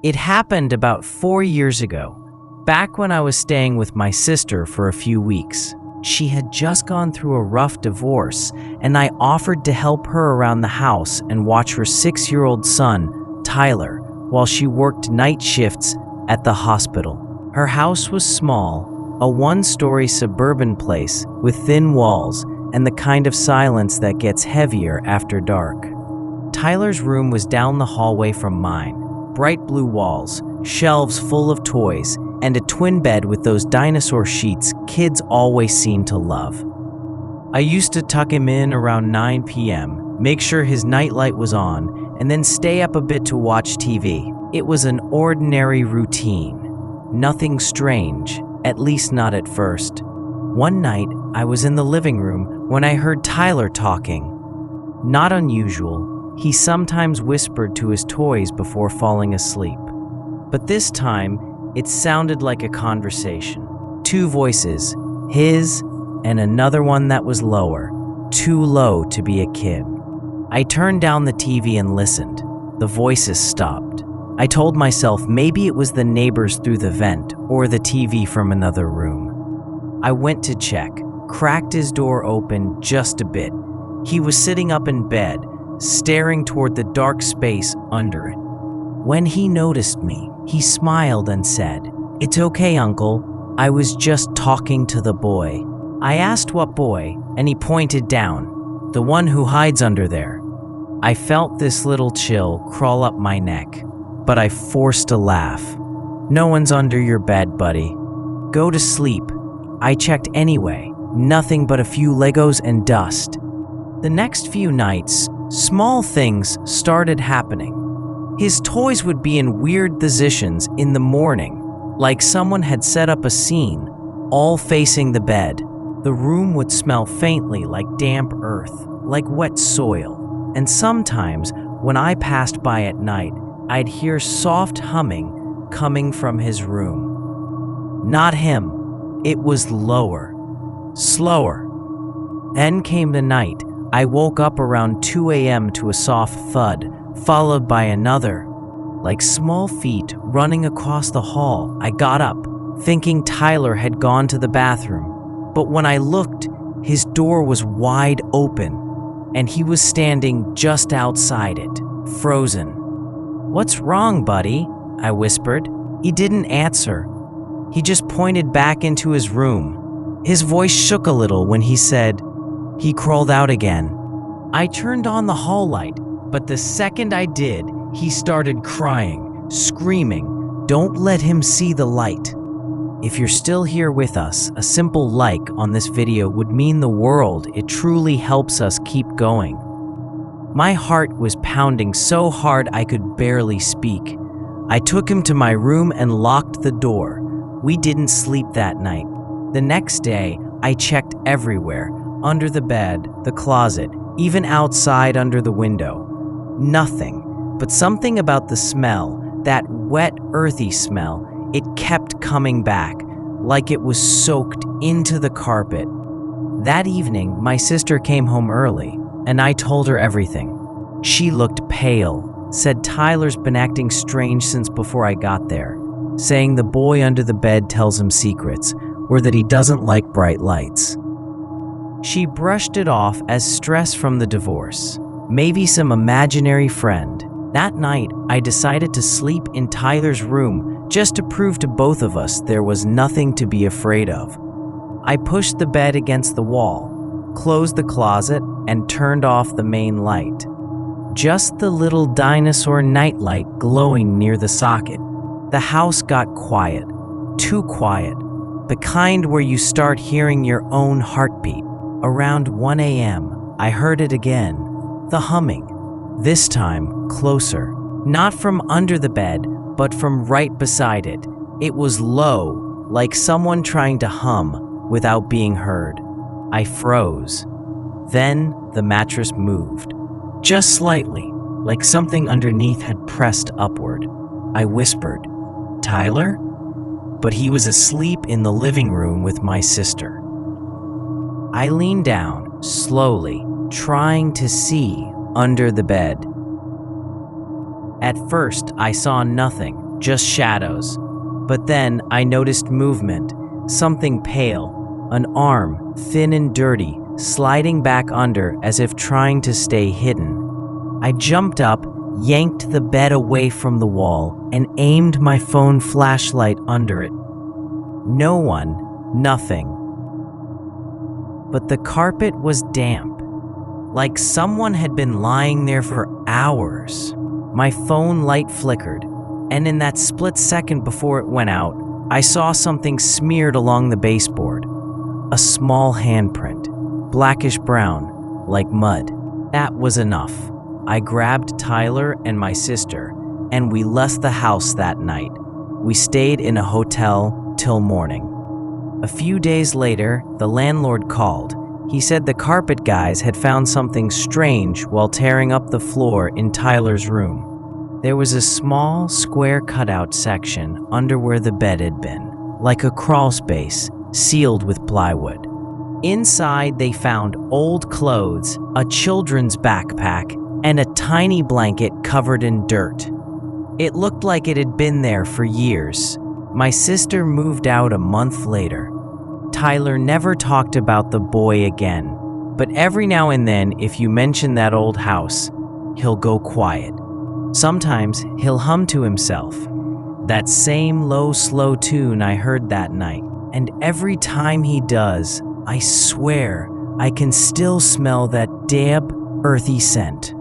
It happened about 4 years ago, back when I was staying with my sister for a few weeks. She had just gone through a rough divorce, and I offered to help her around the house and watch her 6-year-old son, Tyler, while she worked night shifts at the hospital. Her house was small, a 1-story suburban place with thin walls and the kind of silence that gets heavier after dark. Tyler's room was down the hallway from mine. Bright blue walls, shelves full of toys, and a twin bed with those dinosaur sheets kids always seem to love. I used to tuck him in around 9 p.m., make sure his nightlight was on, and then stay up a bit to watch TV. It was an ordinary routine. Nothing strange, at least not at first. One night, I was in the living room when I heard Tyler talking. Not unusual. He sometimes whispered to his toys before falling asleep. But this time, it sounded like a conversation. 2 voices, his and another one that was lower, too low to be a kid. I turned down the TV and listened. The voices stopped. I told myself maybe it was the neighbors through the vent or the TV from another room. I went to check, cracked his door open just a bit. He was sitting up in bed, staring toward the dark space under it. When he noticed me, he smiled and said, "It's okay, Uncle. I was just talking to the boy." I asked what boy, and he pointed down, "The one who hides under there." I felt this little chill crawl up my neck, but I forced a laugh. "No one's under your bed, buddy. Go to sleep." I checked anyway, nothing but a few Legos and dust. The next few nights, small things started happening. His toys would be in weird positions in the morning, like someone had set up a scene, all facing the bed. The room would smell faintly like damp earth, like wet soil. And sometimes, when I passed by at night, I'd hear soft humming coming from his room. Not him. It was lower, slower. Then came the night. I woke up around 2 a.m. to a soft thud, followed by another, like small feet running across the hall. I got up, thinking Tyler had gone to the bathroom. But when I looked, his door was wide open, and he was standing just outside it, frozen. "What's wrong, buddy?" I whispered. He didn't answer. He just pointed back into his room. His voice shook a little when he said, "He crawled out again." I turned on the hall light, but the second I did, he started crying, screaming, "Don't let him see the light." If you're still here with us, a simple like on this video would mean the world. It truly helps us keep going. My heart was pounding so hard I could barely speak. I took him to my room and locked the door. We didn't sleep that night. The next day, I checked everywhere, under the bed, the closet, even outside under the window. Nothing, but something about the smell, that wet, earthy smell, it kept coming back, like it was soaked into the carpet. That evening, my sister came home early, and I told her everything. She looked pale, said Tyler's been acting strange since before I got there, saying the boy under the bed tells him secrets, or that he doesn't like bright lights. She brushed it off as stress from the divorce, maybe some imaginary friend. That night, I decided to sleep in Tyler's room just to prove to both of us there was nothing to be afraid of. I pushed the bed against the wall, closed the closet, and turned off the main light. Just the little dinosaur nightlight glowing near the socket. The house got quiet, too quiet, the kind where you start hearing your own heartbeat. Around 1 a.m., I heard it again, the humming, this time closer, not from under the bed, but from right beside it. It was low, like someone trying to hum without being heard. I froze. Then the mattress moved, just slightly, like something underneath had pressed upward. I whispered, "Tyler?" But he was asleep in the living room with my sister. I leaned down, slowly, trying to see under the bed. At first, I saw nothing, just shadows. But then I noticed movement, something pale, an arm, thin and dirty, sliding back under as if trying to stay hidden. I jumped up, yanked the bed away from the wall, and aimed my phone flashlight under it. No one, nothing. But the carpet was damp, like someone had been lying there for hours. My phone light flickered, and in that split second before it went out, I saw something smeared along the baseboard. A small handprint, blackish brown, like mud. That was enough. I grabbed Tyler and my sister, and we left the house that night. We stayed in a hotel till morning. A few days later, the landlord called. He said the carpet guys had found something strange while tearing up the floor in Tyler's room. There was a small, square cutout section under where the bed had been, like a crawl space, sealed with plywood. Inside, they found old clothes, a children's backpack, and a tiny blanket covered in dirt. It looked like it had been there for years. My sister moved out a month later. Tyler never talked about the boy again, but every now and then, if you mention that old house, he'll go quiet. Sometimes he'll hum to himself, that same low, slow tune I heard that night. And every time he does, I swear I can still smell that damp, earthy scent.